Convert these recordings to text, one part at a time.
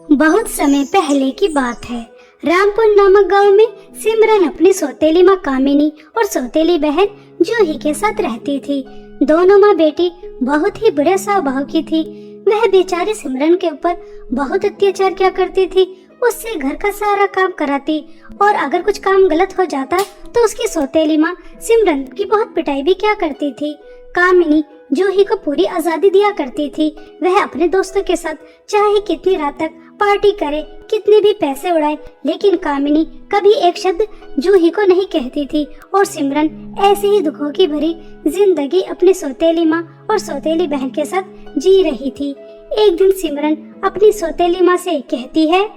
बहुत समय पहले की बात है। रामपुर नामक गांव में सिमरन अपनी सौतेली माँ कामिनी और सौतेली बहन जूही के साथ रहती थी। दोनों माँ बेटी बहुत ही बुरे स्वभाव की थी। वह बेचारी सिमरन के ऊपर बहुत अत्याचार किया करती थी। उससे घर का सारा काम कराती और अगर कुछ काम गलत हो जाता तो उसकी सौतेली माँ सिमरन की बहुत पिटाई भी किया करती थी। कामिनी जूही को पूरी आजादी दिया करती थी। वह अपने दोस्तों के साथ चाहे कितनी रात तक पार्टी करे, कितने भी पैसे उड़ाए, लेकिन कामिनी कभी एक शब्द जूही को नहीं कहती थी। और सिमरन ऐसे ही दुखों की भरी जिंदगी अपनी सौतेली माँ और सौतेली बहन के साथ जी रही थी। एक दिन सिमरन अपनी सौतेली माँ से कहती है,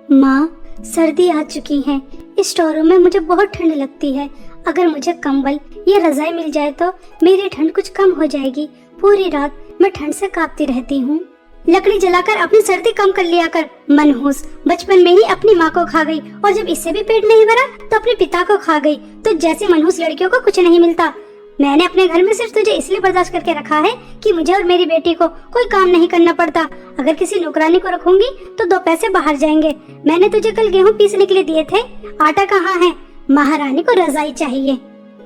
माँ, सर्दी आ चुकी है, इस स्टोर में मुझे बहुत ठंड लगती है। अगर मुझे कंबल या रजाई मिल जाए तो मेरी ठंड कुछ कम हो जाएगी। पूरी रात मैं ठंड से कांपती रहती हूँ। लकड़ी जलाकर अपनी सर्दी कम कर लिया कर। मनहूस बचपन में ही अपनी माँ को खा गई और जब इससे भी पेट नहीं भरा तो अपने पिता को खा गई। तो जैसे मनहूस लड़कियों को कुछ नहीं मिलता। मैंने अपने घर में सिर्फ तुझे इसलिए बर्दाश्त करके रखा है कि मुझे और मेरी बेटी को कोई काम नहीं करना पड़ता। अगर किसी नौकरानी को रखूंगी तो 2 पैसे बाहर जाएंगे। मैंने तुझे कल गेहूं पीसने के लिए दिए थे, आटा कहाँ है? महारानी को रजाई चाहिए।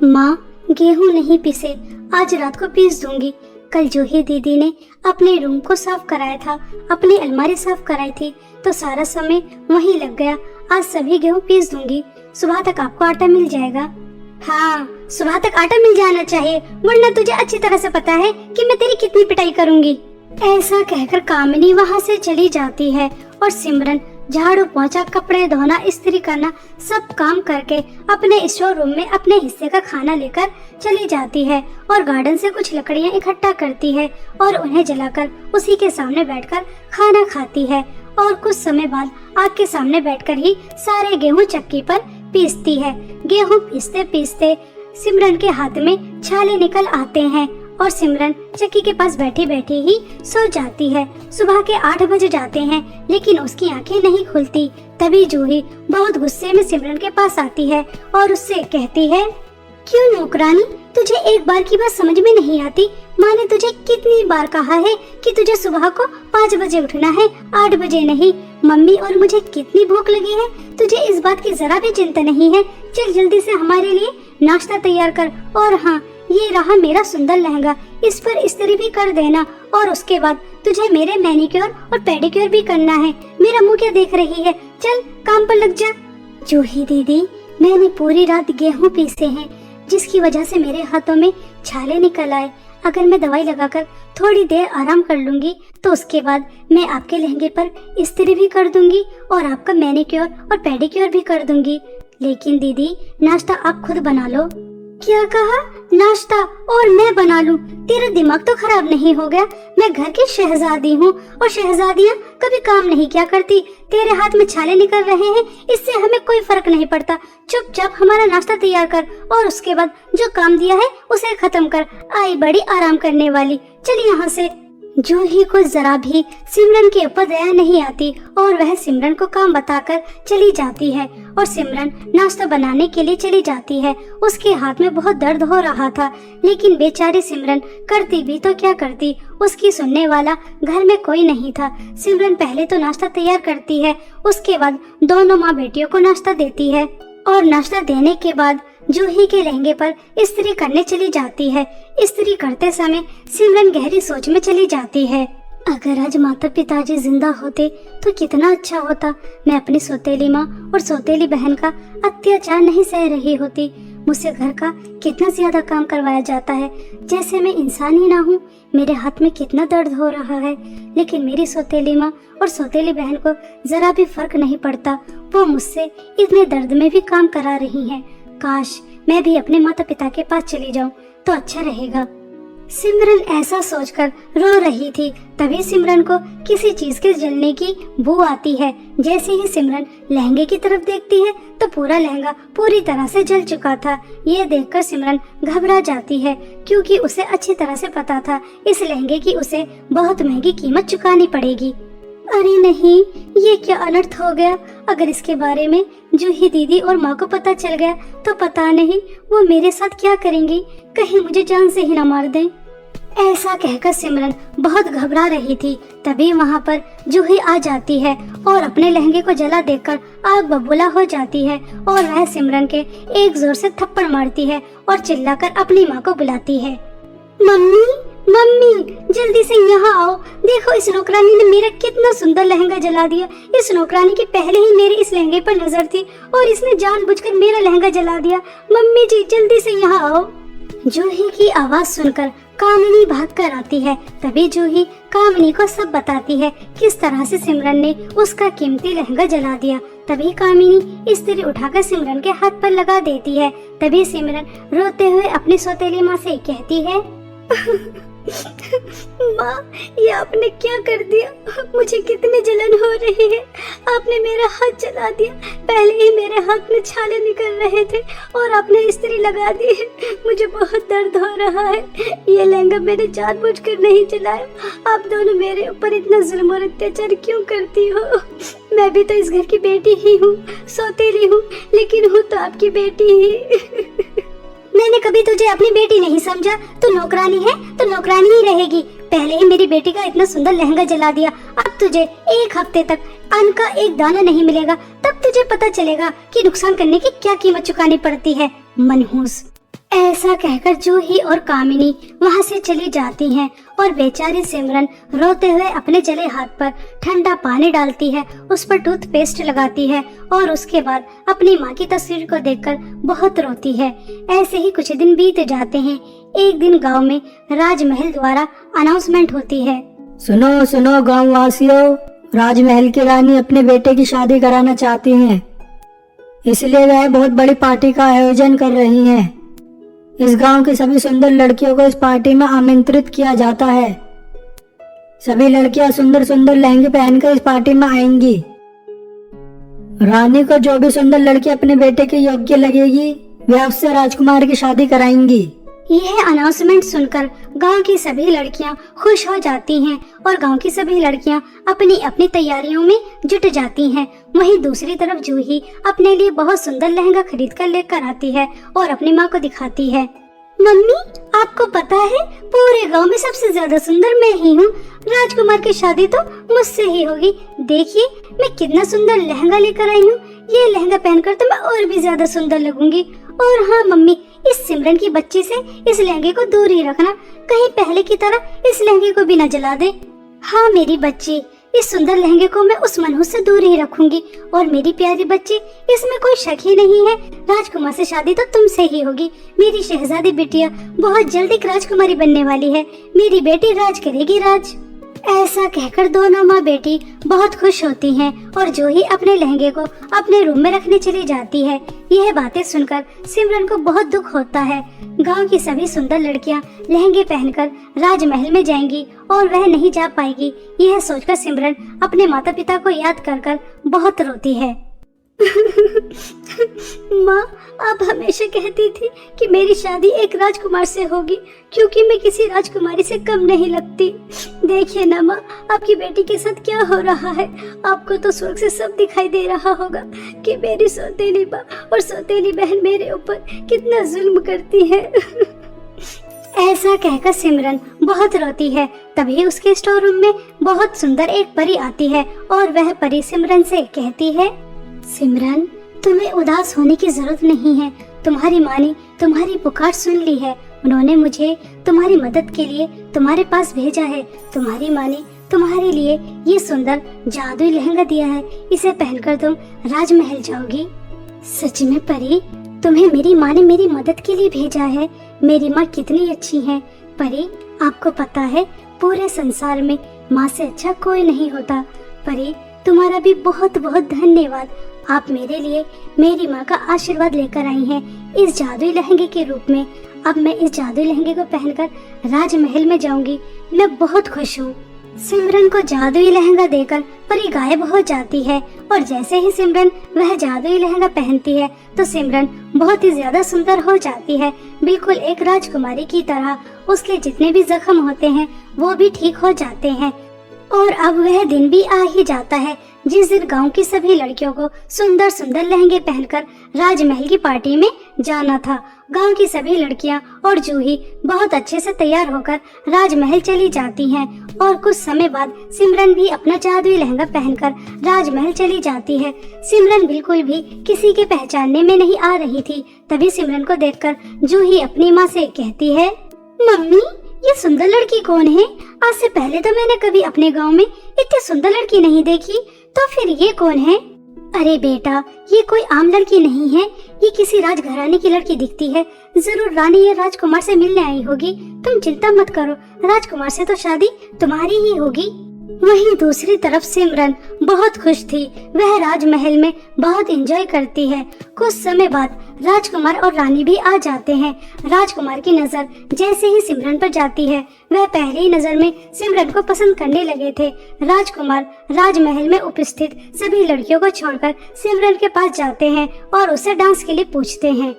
माँ, गेहूं नहीं पीसे, आज रात को पीस दूंगी। कल जूही दीदी ने अपने रूम को साफ कराया था, अपनी अलमारी साफ कराई थी, तो सारा समय वहीं लग गया। आज सभी गेहूं पीस दूंगी, सुबह तक आपको आटा मिल जाएगा। हाँ, सुबह तक आटा मिल जाना चाहिए, वरना तुझे अच्छी तरह से पता है कि मैं तेरी कितनी पिटाई करूंगी। ऐसा कहकर कामिनी वहाँ से चली जाती है और सिमरन झाड़ू पोंछा, कपड़े धोना, इस्त्री करना सब काम करके अपने स्टोर रूम में अपने हिस्से का खाना लेकर चली जाती है और गार्डन से कुछ लकड़ियाँ इकट्ठा करती है और उन्हें जलाकर उसी के सामने बैठकर खाना खाती है। और कुछ समय बाद आग के सामने बैठकर ही सारे गेहूं चक्की पर पीसती है। गेहूं पीसते पीसते सिमरन के हाथ में छाले निकल आते हैं और सिमरन चक्की के पास बैठी बैठी ही सो जाती है। सुबह के 8 बज जाते हैं, लेकिन उसकी आंखें नहीं खुलती। तभी जूही बहुत गुस्से में सिमरन के पास आती है और उससे कहती है, क्यों नौकरानी, तुझे एक बार की बात समझ में नहीं आती? माँ ने तुझे कितनी बार कहा है कि तुझे सुबह को 5 बजे उठना है, 8 बजे नहीं। मम्मी और मुझे कितनी भूख लगी है, तुझे इस बात की जरा भी चिंता नहीं है। चल जल्दी से हमारे लिए नाश्ता तैयार कर। और हाँ, ये रहा मेरा सुंदर लहंगा, इस पर इस्त्री भी कर देना। और उसके बाद तुझे मेरे मैनिक्योर और पेडिक्योर भी करना है। मेरा मुंह क्या देख रही है, चल काम पर लग जा। जूही दीदी, मैंने पूरी रात गेहूं पीसे हैं, जिसकी वजह से मेरे हाथों में छाले निकल आए। अगर मैं दवाई लगाकर थोड़ी देर आराम कर लूंगी तो उसके बाद मैं आपके लहंगे पर इस्त्री भी कर दूंगी और आपका मैनिक्योर और पेडिक्योर भी कर दूंगी। लेकिन दीदी, नाश्ता आप खुद बना लो। क्या कहा? नाश्ता और मैं बना लूं? तेरा दिमाग तो खराब नहीं हो गया? मैं घर की शहजादी हूँ और शहजादियाँ कभी काम नहीं किया करती। तेरे हाथ में छाले निकल रहे हैं, इससे हमें कोई फर्क नहीं पड़ता। चुपचाप हमारा नाश्ता तैयार कर और उसके बाद जो काम दिया है उसे खत्म कर। आई बड़ी आराम करने वाली, चल यहाँ से। जूही को जरा भी सिमरन के ऊपर दया नहीं आती और वह सिमरन को काम बताकर चली जाती है और सिमरन नाश्ता बनाने के लिए चली जाती है। उसके हाथ में बहुत दर्द हो रहा था, लेकिन बेचारी सिमरन करती भी तो क्या करती, उसकी सुनने वाला घर में कोई नहीं था। सिमरन पहले तो नाश्ता तैयार करती है, उसके बाद दोनों माँ बेटियों को नाश्ता देती है और नाश्ता देने के बाद जूही के लहंगे पर इस्त्री करने चली जाती है। इस्त्री करते समय सिमरन गहरी सोच में चली जाती है। अगर आज माता पिताजी जिंदा होते तो कितना अच्छा होता। मैं अपनी सौतेली माँ और सौतेली बहन का अत्याचार नहीं सह रही होती। मुझसे घर का कितना ज्यादा काम करवाया जाता है, जैसे मैं इंसान ही ना हूँ। मेरे हाथ में कितना दर्द हो रहा है, लेकिन मेरी सौतेली माँ और सौतेली बहन को जरा भी फर्क नहीं पड़ता। वो मुझसे इतने दर्द में भी काम करा रही हैं। काश मैं भी अपने माता पिता के पास चली जाऊं तो अच्छा रहेगा। सिमरन ऐसा सोचकर रो रही थी। तभी सिमरन को किसी चीज के जलने की बू आती है। जैसे ही सिमरन लहंगे की तरफ देखती है तो पूरा लहंगा पूरी तरह से जल चुका था। ये देखकर सिमरन घबरा जाती है, क्योंकि उसे अच्छी तरह से पता था इस लहंगे की उसे बहुत महंगी कीमत चुकानी पड़ेगी। अरे नहीं, ये क्या अनर्थ हो गया। अगर इसके बारे में जूही दीदी और माँ को पता चल गया तो पता नहीं वो मेरे साथ क्या करेंगी। कहीं मुझे जान से ही न मार दें। ऐसा कहकर सिमरन बहुत घबरा रही थी। तभी वहाँ पर जूही आ जाती है और अपने लहंगे को जला देखकर आग बबूला हो जाती है और वह सिमरन के एक जोर से थप्पड़ मारती है और चिल्लाकर अपनी माँ को बुलाती है। मम्मी मम्मी जल्दी से यहाँ आओ, देखो इस नौकरानी ने मेरा कितना सुंदर लहंगा जला दिया। इस नौकरानी की पहले ही मेरी इस लहंगे पर नजर थी और इसने जानबूझकर मेरा लहंगा जला दिया। मम्मी जी जल्दी से यहाँ आओ। जूही की आवाज सुनकर कामिनी भाग कर आती है। तभी जूही कामिनी को सब बताती है किस तरह से सिमरन ने उसका कीमती लहंगा जला दिया। तभी कामिनी इस्त्री उठाकर सिमरन के हाथ पर लगा देती है। तभी सिमरन रोते हुए अपनी सौतेली माँ से कहती है, माँ ये आपने क्या कर दिया, मुझे कितनी जलन हो रही है। आपने मेरा हाथ जला दिया, पहले ही मेरे हाथ में छाले निकल रहे थे और आपने इस्त्री लगा दी है। मुझे बहुत दर्द हो रहा है। ये लहंगा मैंने जानबूझकर नहीं जलाया। आप दोनों मेरे ऊपर इतना जुल्म और अत्याचार क्यों करती हो? मैं भी तो इस घर की बेटी ही हूँ, सौतेली हूँ, लेकिन हूँ तो आपकी बेटी ही। मैंने कभी तुझे अपनी बेटी नहीं समझा। तू नौकरानी है तो नौकरानी ही रहेगी। पहले ही मेरी बेटी का इतना सुंदर लहंगा जला दिया, अब तुझे एक हफ्ते तक अन्न का एक दाना नहीं मिलेगा। तब तुझे पता चलेगा कि नुकसान करने की क्या कीमत चुकानी पड़ती है, मनहूस। ऐसा कहकर जूही और कामिनी वहाँ से चली जाती हैं और बेचारी सिमरन रोते हुए अपने जले हाथ पर ठंडा पानी डालती है, उस पर टूथपेस्ट लगाती है और उसके बाद अपनी माँ की तस्वीर को देखकर बहुत रोती है। ऐसे ही कुछ दिन बीत जाते हैं। एक दिन गांव में राजमहल द्वारा अनाउंसमेंट होती है। सुनो सुनो गाँव वासियों, राजमहल की रानी अपने बेटे की शादी कराना चाहती हैं, इसलिए वह बहुत बड़ी पार्टी का आयोजन कर रही हैं। इस गांव की सभी सुंदर लड़कियों को इस पार्टी में आमंत्रित किया जाता है। सभी लड़कियां सुंदर सुंदर लहंगे पहनकर इस पार्टी में आएंगी। रानी को जो भी सुंदर लड़की अपने बेटे के योग्य लगेगी वे उससे राजकुमार की शादी कराएंगी। यह अनाउंसमेंट सुनकर गांव की सभी लड़कियां खुश हो जाती हैं और गांव की सभी लड़कियां अपनी अपनी तैयारियों में जुट जाती हैं। वहीं दूसरी तरफ जूही अपने लिए बहुत सुंदर लहंगा खरीद कर लेकर आती है और अपनी माँ को दिखाती है। मम्मी आपको पता है पूरे गांव में सबसे ज्यादा सुंदर मैं ही हूँ। राजकुमार की शादी तो मुझसे ही होगी। देखिए मैं कितना सुंदर लहंगा लेकर आई हूँ। ये लहंगा पहनकर तो मैं और भी ज्यादा सुंदर लगूंगी। और हाँ मम्मी, इस सिमरन की बच्ची से इस लहंगे को दूर ही रखना, कहीं पहले की तरह इस लहंगे को भी न जला दे। हाँ मेरी बच्ची, इस सुंदर लहंगे को मैं उस मनहूस से दूर ही रखूंगी। और मेरी प्यारी बच्ची, इसमें कोई शक ही नहीं है, राजकुमार से शादी तो तुमसे ही होगी। मेरी शहजादी बिटिया बहुत जल्द एक राजकुमारी बनने वाली है। मेरी बेटी राज करेगी, राज। ऐसा कहकर दोनों माँ बेटी बहुत खुश होती हैं और जूही अपने लहंगे को अपने रूम में रखने चली जाती है। यह बातें सुनकर सिमरन को बहुत दुख होता है। गांव की सभी सुंदर लड़कियां लहंगे पहनकर राजमहल में जाएंगी और वह नहीं जा पाएगी। यह सोचकर सिमरन अपने माता पिता को याद कर कर बहुत रोती है। माँ, आप हमेशा कहती थी कि मेरी शादी एक राजकुमार से होगी, क्योंकि मैं किसी राजकुमारी से कम नहीं लगती। देखिए ना माँ, आपकी बेटी के साथ क्या हो रहा है। आपको तो स्वर्ग से सब दिखाई दे रहा होगा कि मेरी सौतेली माँ और सौतेली बहन मेरे ऊपर कितना जुल्म करती है। ऐसा कहकर सिमरन बहुत रोती है। तभी उसके स्टोर रूम में बहुत सुंदर एक परी आती है और वह परी सिमरन से कहती है, सिमरन तुम्हें उदास होने की जरूरत नहीं है। तुम्हारी माँ ने तुम्हारी पुकार सुन ली है। उन्होंने मुझे तुम्हारी मदद के लिए तुम्हारे पास भेजा है। तुम्हारी माँ ने तुम्हारे लिए ये सुंदर जादुई लहंगा दिया है। इसे पहनकर तुम राजमहल जाओगी। सच में परी, तुम्हें मेरी माँ ने मेरी मदद के लिए भेजा है। मेरी माँ कितनी अच्छी है। परी, आपको पता है पूरे संसार में माँ से अच्छा कोई नहीं होता। परी, तुम्हारा भी बहुत बहुत धन्यवाद। आप मेरे लिए मेरी माँ का आशीर्वाद लेकर आई हैं इस जादुई लहंगे के रूप में। अब मैं इस जादुई लहंगे को पहनकर राजमहल में जाऊंगी। मैं बहुत खुश हूँ। सिमरन को जादुई लहंगा देकर परी गायब हो जाती है और जैसे ही सिमरन वह जादुई लहंगा पहनती है तो सिमरन बहुत ही ज्यादा सुंदर हो जाती है, बिल्कुल एक राजकुमारी की तरह। उसके जितने भी जख्म होते हैं वो भी ठीक हो जाते हैं और अब वह दिन भी आ ही जाता है जिस दिन गांव की सभी लड़कियों को सुंदर सुंदर लहंगे पहनकर राजमहल की पार्टी में जाना था। गांव की सभी लड़कियां और जूही बहुत अच्छे से तैयार होकर राजमहल चली जाती हैं और कुछ समय बाद सिमरन भी अपना जादुई लहंगा पहनकर राजमहल चली जाती है। सिमरन बिल्कुल भी किसी के पहचानने में नहीं आ रही थी। तभी सिमरन को देखकर जूही अपनी माँ से कहती है, मम्मी ये सुंदर लड़की कौन है? आज से पहले तो मैंने कभी अपने गांव में इतनी सुंदर लड़की नहीं देखी, तो फिर ये कौन है? अरे बेटा, ये कोई आम लड़की नहीं है, ये किसी राजघराने की लड़की दिखती है। जरूर रानी ये राजकुमार से मिलने आई होगी। तुम चिंता मत करो, राजकुमार से तो शादी तुम्हारी ही होगी। वहीं दूसरी तरफ सिमरन बहुत खुश थी। वह राजमहल में बहुत एंजॉय करती है। कुछ समय बाद राजकुमार और रानी भी आ जाते हैं। राजकुमार की नजर जैसे ही सिमरन पर जाती है, वह पहले ही नजर में सिमरन को पसंद करने लगे थे। राजकुमार राजमहल में उपस्थित सभी लड़कियों को छोड़कर सिमरन के पास जाते हैं और उसे डांस के लिए पूछते हैं।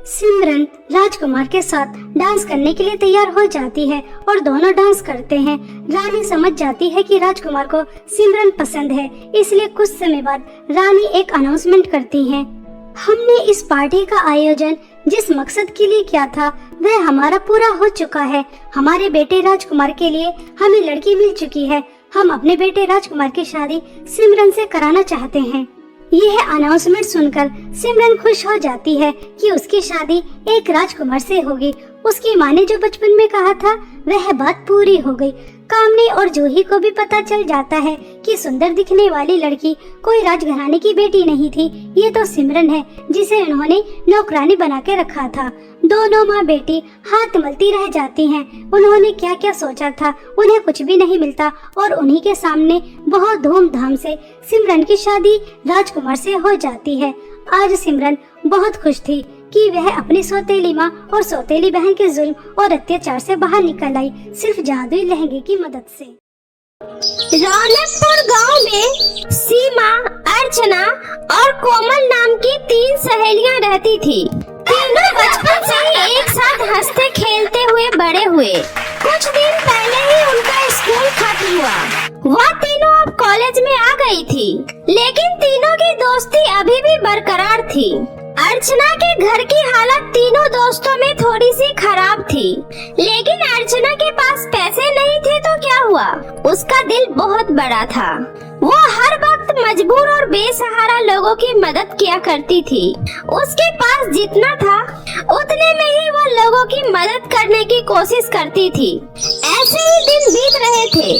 सिमरन राजकुमार के साथ डांस करने के लिए तैयार हो जाती है और दोनों डांस करते हैं। रानी समझ जाती है कि राजकुमार को सिमरन पसंद है, इसलिए कुछ समय बाद रानी एक अनाउंसमेंट करती है, हमने इस पार्टी का आयोजन जिस मकसद के लिए किया था वह हमारा पूरा हो चुका है। हमारे बेटे राजकुमार के लिए हमें लड़की मिल चुकी है। हम अपने बेटे राजकुमार की शादी सिमरन से कराना चाहते हैं। यह अनाउंसमेंट सुनकर सिमरन खुश हो जाती है कि उसकी शादी एक राजकुमार से होगी। उसकी माँ ने जो बचपन में कहा था वह बात पूरी हो गई। कामनी और जूही को भी पता चल जाता है कि सुंदर दिखने वाली लड़की कोई राजघराने की बेटी नहीं थी, ये तो सिमरन है जिसे उन्होंने नौकरानी बना के रखा था। दोनों माँ बेटी हाथ मलती रह जाती हैं। उन्होंने क्या क्या सोचा था, उन्हें कुछ भी नहीं मिलता और उन्हीं के सामने बहुत धूमधाम से सिमरन की शादी राजकुमार से हो जाती है। आज सिमरन बहुत खुश थी कि वह अपनी सौतेली माँ और सौतेली बहन के जुल्म और अत्याचार से बाहर निकल आई, सिर्फ जादुई लहंगे की मदद से। रौनकपुर गांव में सीमा, अर्चना और कोमल नाम की 3 सहेलियां रहती थी। तीनों बचपन से ही एक साथ हंसते खेलते हुए बड़े हुए। कुछ दिन पहले ही उनका स्कूल खत्म हुआ। वह तीनों अब कॉलेज में आ गई थी, लेकिन तीनों की दोस्ती अभी भी बरकरार थी। अर्चना के घर की हालत तीनों दोस्तों में थोड़ी सी खराब थी, लेकिन अर्चना के पास पैसे नहीं थे तो क्या हुआ, उसका दिल बहुत बड़ा था। वो हर वक्त मजबूर और बेसहारा लोगों की मदद किया करती थी। उसके पास जितना था उतने में ही वो लोगों की मदद करने की कोशिश करती थी। ऐसे ही दिन बीत रहे थे।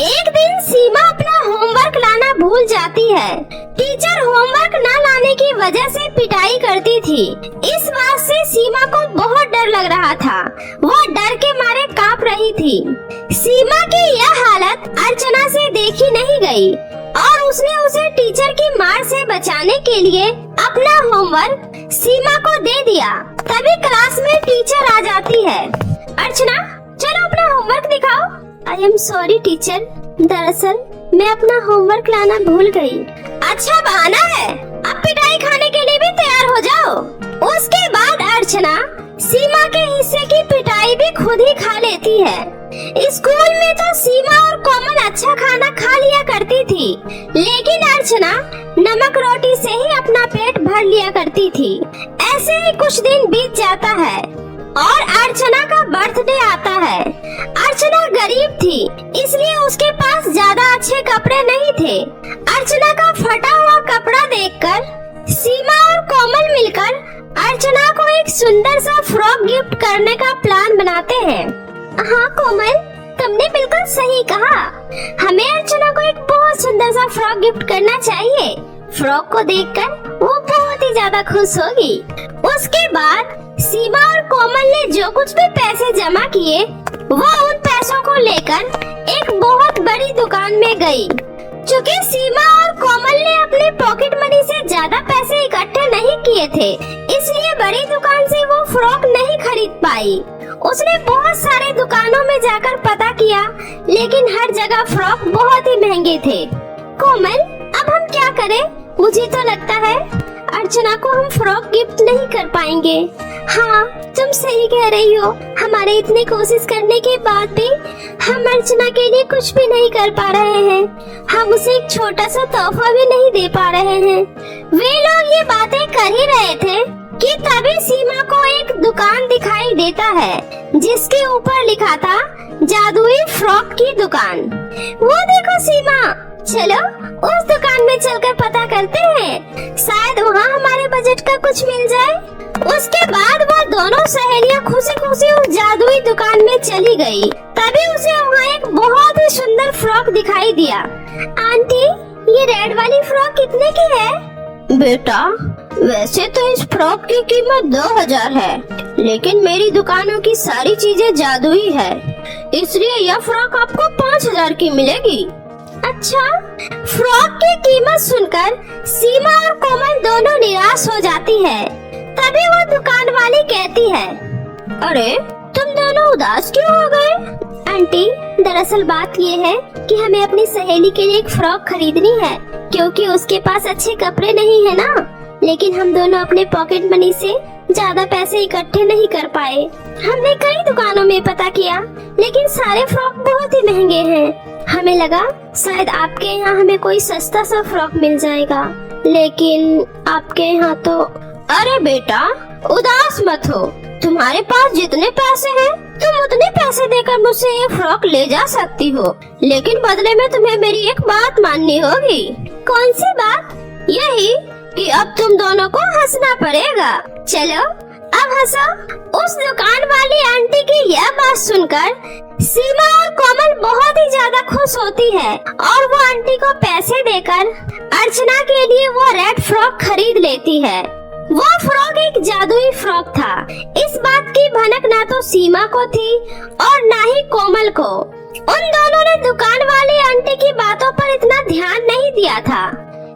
एक दिन सीमा अपना होमवर्क लाना भूल जाती है। टीचर होमवर्क न लाने की वजह से पिटाई करती थी। इस बात से सीमा को बहुत डर लग रहा था। वो डर के मारे कांप रही थी। सीमा की यह हालत अर्चना से देखी नहीं गई और उसने उसे टीचर की मार से बचाने के लिए अपना होमवर्क सीमा को दे दिया। तभी क्लास में टीचर आ जाती है। अर्चना, चलो अपना होमवर्क दिखाओ। आई एम सॉरी टीचर, दरअसल मैं अपना होमवर्क लाना भूल गई। अच्छा बहाना है, अब पिटाई खाने के लिए भी तैयार हो जाओ। उसके बाद अर्चना सीमा के हिस्से की पिटाई भी खुद ही खा लेती है। स्कूल में तो सीमा और कोमल अच्छा खाना खा लिया करती थी, लेकिन अर्चना नमक रोटी से ही अपना पेट भर लिया करती थी। ऐसे ही कुछ दिन बीत जाता है और अर्चना का बर्थडे आता है। अर्चना गरीब थी, इसलिए उसके पास ज्यादा अच्छे कपड़े नहीं थे। अर्चना का फटा हुआ कपड़ा देखकर सीमा और कोमल मिलकर अर्चना को एक सुंदर सा फ्रॉक गिफ्ट करने का प्लान बनाते हैं। हाँ कोमल, तुमने बिल्कुल सही कहा। हमें अर्चना को एक बहुत सुंदर सा फ्रॉक गिफ्ट करना चाहिए। फ्रॉक को देखकर वो बहुत ही ज्यादा खुश होगी। उसके बाद सीमा और कोमल ने जो कुछ भी पैसे जमा किए वो उन पैसों को लेकर एक बहुत बड़ी दुकान में गई। चूँकि सीमा और कोमल ने अपने पॉकेट मनी से ज्यादा पैसे इकट्ठे नहीं किए थे, इसलिए बड़ी दुकान से वो फ्रॉक नहीं खरीद पाई। उसने बहुत सारे दुकानों में जाकर पता किया, लेकिन हर जगह फ्रॉक बहुत ही महंगे थे। कोमल, अब हम क्या करें? मुझे तो लगता है अर्चना को हम फ्रॉक गिफ्ट नहीं कर पाएंगे। हाँ, तुम सही कह रही हो। हमारे इतनी कोशिश करने के बाद भी हम अर्चना के लिए कुछ भी नहीं कर पा रहे हैं। हम उसे एक छोटा सा तोहफा भी नहीं दे पा रहे हैं। वे लोग ये बातें कर ही रहे थे कि तभी सीमा को एक दुकान दिखाई देता है जिसके ऊपर लिखा था जादुई फ्रॉक की दुकान। वो देखो सीमा, चलो उस दुकान में चलकर पता करते हैं, शायद वहाँ हमारे बजट का कुछ मिल जाए। उसके बाद वो दोनों सहेलियां खुशी खुशी उस जादुई दुकान में चली गई। तभी उसे वहाँ एक बहुत ही सुंदर फ्रॉक दिखाई दिया। आंटी, ये रेड वाली फ्रॉक कितने की है? बेटा, वैसे तो इस फ्रॉक की कीमत 2000 है, लेकिन मेरी दुकानों की सारी चीजें जादुई है, इसलिए यह फ्रॉक आपको 5000 की मिलेगी। अच्छा, फ्रॉक की कीमत सुनकर सीमा और कोमल दोनों निराश हो जाती है। तभी वो दुकान वाली कहती है, अरे तुम दोनों उदास क्यों हो गए? आंटी, दरअसल बात ये है कि हमें अपनी सहेली के लिए एक फ्रॉक खरीदनी है, क्योंकि उसके पास अच्छे कपड़े नहीं है ना। लेकिन हम दोनों अपने पॉकेट मनी से ज्यादा पैसे इकट्ठे नहीं कर पाए। हमने कई दुकानों में पता किया, लेकिन सारे फ्रॉक बहुत ही महंगे हैं। हमें लगा शायद आपके यहाँ हमें कोई सस्ता सा फ्रॉक मिल जाएगा, लेकिन आपके यहाँ तो। अरे बेटा, उदास मत हो। तुम्हारे पास जितने पैसे हैं, तुम उतने पैसे देकर मुझसे ये फ्रॉक ले जा सकती हो, लेकिन बदले में तुम्हें मेरी एक बात माननी होगी। कौन सी बात? यही कि अब तुम दोनों को हंसना पड़ेगा। चलो अब हंसो। उस दुकान वाली आंटी की यह बात सुनकर सीमा और कोमल बहुत ही ज्यादा खुश होती है और वो आंटी को पैसे देकर अर्चना के लिए वो रेड फ्रॉक खरीद लेती है। वो फ्रॉक एक जादुई फ्रॉक था। इस बात की भनक ना तो सीमा को थी और ना ही कोमल को। उन दोनों ने दुकान वाली आंटी की बातों पर इतना ध्यान नहीं दिया था।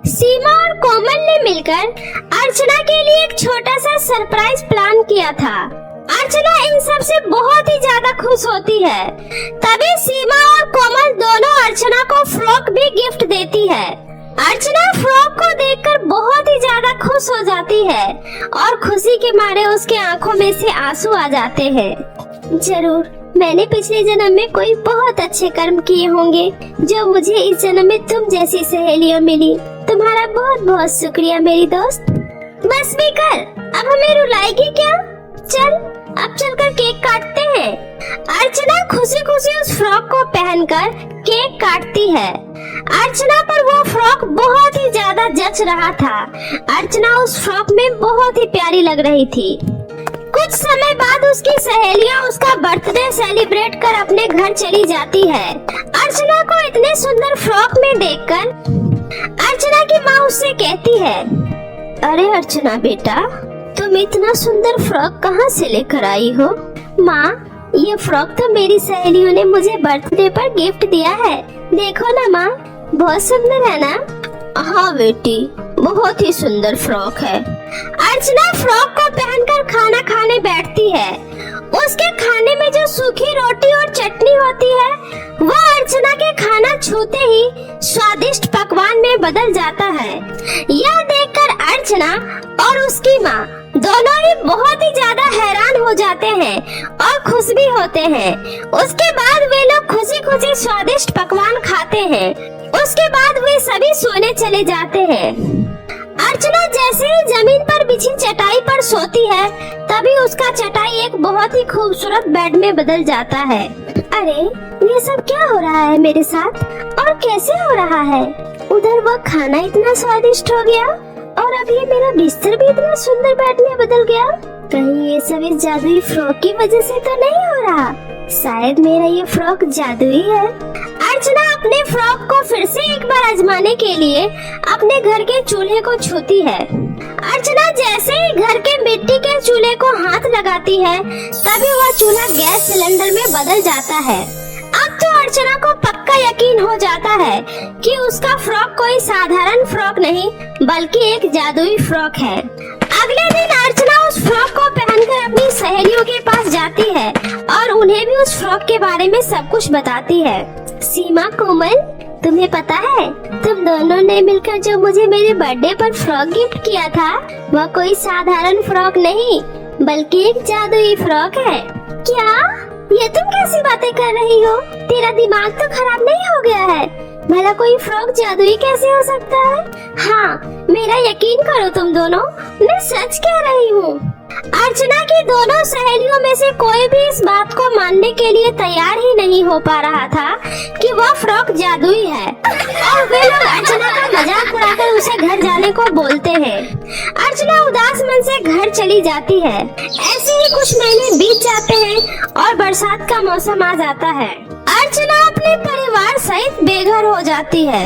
सीमा और कोमल ने मिलकर अर्चना के लिए एक छोटा सा सरप्राइज प्लान किया था। अर्चना इन सब से बहुत ही ज्यादा खुश होती है। तभी सीमा और कोमल दोनों अर्चना को फ्रॉक भी गिफ्ट देती है। अर्चना फ्रॉक को देखकर बहुत ही ज्यादा खुश हो जाती है और खुशी के मारे उसके आंखों में से आंसू आ जाते हैं। जरूर मैंने पिछले जन्म में कोई बहुत अच्छे कर्म किए होंगे जो मुझे इस जन्म में तुम जैसी सहेलियां मिली। तुम्हारा बहुत बहुत शुक्रिया मेरी दोस्त। बस भी कर, अब हमें रुलाएगी क्या? चल अब चलकर केक काटते हैं। अर्चना खुशी खुशी उस फ्रॉक को पहनकर केक काटती है। अर्चना पर वो फ्रॉक बहुत ही ज्यादा जच रहा था। अर्चना उस फ्रॉक में बहुत ही प्यारी लग रही थी। कुछ समय बाद उसकी सहेलियां उसका बर्थडे सेलिब्रेट कर अपने घर चली जाती है। अर्चना को इतने सुंदर फ्रॉक में देखकर अर्चना की माँ उससे कहती है, अरे अर्चना बेटा, तुम इतना सुंदर फ्रॉक कहाँ से लेकर आई हो? माँ, ये फ्रॉक तो मेरी सहेलियों ने मुझे बर्थडे पर गिफ्ट दिया है। देखो ना माँ, बहुत सुंदर है ना? हाँ बेटी, बहुत ही सुंदर फ्रॉक है। अर्चना फ्रॉक को पहनकर खाना खाने बैठती है। उसके खाने में जो सूखी रोटी और चटनी होती है, वो अर्चना के खाना छूते ही स्वादिष्ट पकवान में बदल जाता है। यह देखकर अर्चना और उसकी माँ दोनों ही बहुत ही ज्यादा हैरान हो जाते हैं और खुश भी होते हैं। उसके बाद वे लोग खुशी खुशी स्वादिष्ट पकवान खाते हैं। उसके बाद वे सभी सोने चले जाते हैं। अर्चना जैसे ही जमीन पर बिछी चटाई पर सोती है, तभी उसका चटाई एक बहुत ही खूबसूरत बेड में बदल जाता है। अरे ये सब क्या हो रहा है मेरे साथ और कैसे हो रहा है? उधर वो खाना इतना स्वादिष्ट हो गया और अब ये मेरा बिस्तर भी इतना सुंदर बेड में बदल गया। कहीं ये सब इस जादुई फ्रॉक की वजह से तो नहीं हो रहा? शायद मेरा ये फ्रॉक जादुई है। अर्चना अपने फ्रॉक को फिर से एक बार आजमाने के लिए अपने घर के चूल्हे को छूती है। अर्चना जैसे ही घर के मिट्टी के चूल्हे को हाथ लगाती है, तभी वह चूल्हा गैस सिलेंडर में बदल जाता है। अब तो अर्चना को पक्का यकीन हो जाता है कि उसका फ्रॉक कोई साधारण फ्रॉक नहीं बल्कि एक जादुई फ्रॉक है। अगले दिन अर्चना उस फ्रॉक को पहनकर अपनी सहेलियों के पास जाती है और उन्हें भी उस फ्रॉक के बारे में सब कुछ बताती है। सीमा, कोमल, तुम्हें पता है तुम दोनों ने मिलकर जो मुझे मेरे बर्थडे पर फ्रॉक गिफ्ट किया था, वह कोई साधारण फ्रॉक नहीं बल्कि एक जादुई फ्रॉक है। क्या? ये तुम कैसी बातें कर रही हो? तेरा दिमाग तो खराब नहीं हो गया है? भला कोई फ्रॉक जादुई कैसे हो सकता है? हाँ, मेरा यकीन करो तुम दोनों, मैं सच कह रही हूँ। अर्चना की दोनों सहेलियों में से कोई भी इस बात को मानने के लिए तैयार ही नहीं हो पा रहा था कि वह फ्रॉक जादुई है, और वे लोग अर्चना का मजाक उड़ाकर उसे घर जाने को बोलते हैं। अर्चना उदास मन से घर चली जाती है। ऐसे ही कुछ महीने बीत जाते हैं और बरसात का मौसम आ जाता है। अर्चना अपने परिवार सहित बेघर हो जाती है।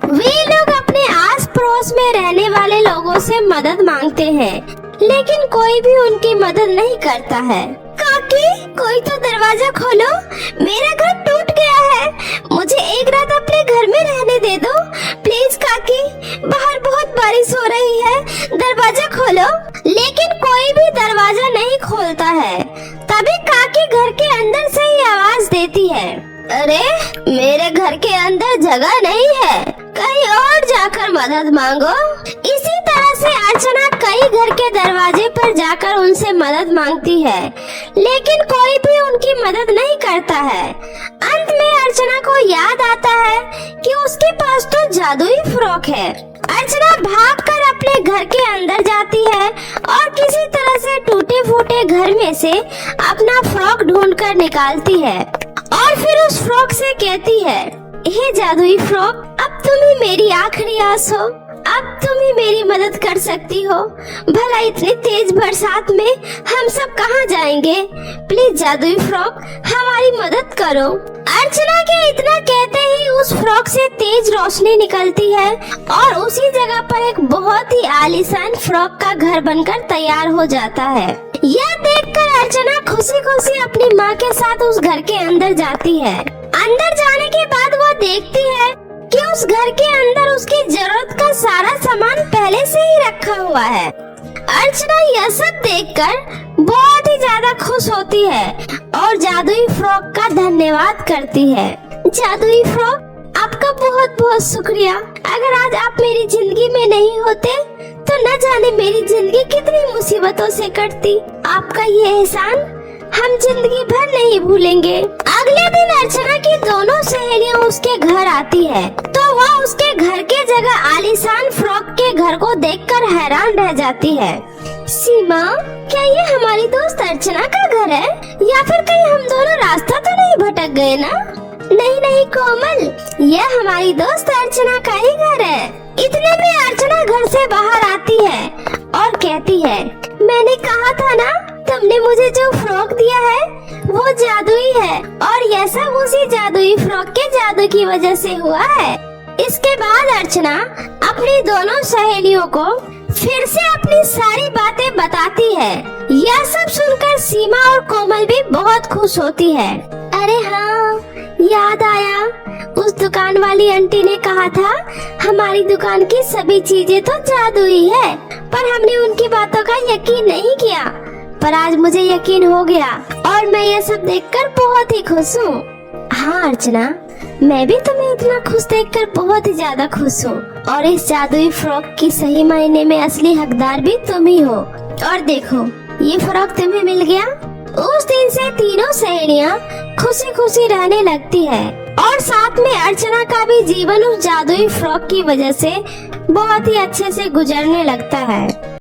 वे लोग अपने आस पड़ोस में रहने वाले लोगों से मदद मांगते हैं, लेकिन कोई भी उनकी मदद नहीं करता है। काकी, कोई तो दरवाजा खोलो, मेरा घर टूट गया है, मुझे एक रात अपने घर में रहने दे दो प्लीज काकी, बाहर बहुत बारिश हो रही है, दरवाजा खोलो। लेकिन कोई भी दरवाजा नहीं खोलता है। तभी काकी घर के अंदर से ही आवाज देती है, अरे मेरे घर के अंदर जगह नहीं है, कहीं और जाकर मदद मांगो। इसी तरह से अर्चना कई घर के दरवाजे पर जाकर उनसे मदद मांगती है, लेकिन कोई भी उनकी मदद नहीं करता है। अंत में अर्चना को याद आता है कि उसके पास तो जादुई फ्रॉक है। अर्चना भागकर अपने घर के अंदर जाती है और किसी तरह से टूटे फूटे घर में से अपना फ्रॉक ढूंढकर निकालती है, और फिर उस फ्रॉक से कहती है, हे जादुई फ्रॉक, अब तुम ही मेरी आखिरी आस हो, अब तुम ही मेरी मदद कर सकती हो। भला इतनी तेज बरसात में हम सब कहाँ जाएंगे? प्लीज जादुई फ्रॉक, हमारी मदद करो। अर्चना के इतना कहते ही उस फ्रॉक से तेज रोशनी निकलती है और उसी जगह पर एक बहुत ही आलीशान फ्रॉक का घर बनकर तैयार हो जाता है। यह देखकर अर्चना खुशी खुशी अपनी माँ के साथ उस घर के अंदर जाती है। अंदर जाने के बाद वो देखती है कि उस घर के अंदर उसकी जरूरत का सारा सामान पहले से ही रखा हुआ है। अर्चना यह सब देखकर बहुत ही ज्यादा खुश होती है और जादुई फ्रॉक का धन्यवाद करती है। जादुई फ्रॉक, आपका बहुत बहुत शुक्रिया। अगर आज आप मेरी जिंदगी में नहीं होते तो न जाने मेरी जिंदगी कितनी मुसीबतों से कटती। आपका ये एहसान हम जिंदगी भर नहीं भूलेंगे। अगले दिन अर्चना की दोनों सहेलियां उसके घर आती है, तो वह उसके घर के जगह आलीशान फ्रॉक के घर को देखकर हैरान रह जाती है। सीमा, क्या ये हमारी दोस्त अर्चना का घर है, या फिर कहीं हम दोनों रास्ता तो नहीं भटक गए ना? नहीं नहीं कोमल, यह हमारी दोस्त अर्चना का ही घर है। इतने में अर्चना घर से बाहर आती है और कहती है, मैंने कहा था ना, तुमने मुझे जो फ्रॉक दिया है वो जादुई है, और यह सब उसी जादुई फ्रॉक के जादू की वजह से हुआ है। इसके बाद अर्चना अपनी दोनों सहेलियों को फिर से अपनी सारी बातें बताती है। यह सब सुनकर सीमा और कोमल भी बहुत खुश होती है। अरे हाँ, याद आया, उस दुकान वाली आंटी ने कहा था हमारी दुकान की सभी चीजें तो जादुई है, पर हमने उनकी बातों का यकीन नहीं किया, पर आज मुझे यकीन हो गया और मैं ये सब देखकर बहुत ही खुश हूँ। हाँ अर्चना, मैं भी तुम्हें इतना खुश देखकर बहुत ही ज्यादा खुश हूँ, और इस जादुई फ्रॉक की सही मायने में असली हकदार भी तुम ही हो। और देखो, ये फ्रॉक तुम्हें मिल गया। उस दिन से तीनों सहेलियाँ खुशी खुशी रहने लगती है, और साथ में अर्चना का भी जीवन उस जादुई फ्रॉक की वजह से बहुत ही अच्छे से गुजरने लगता है।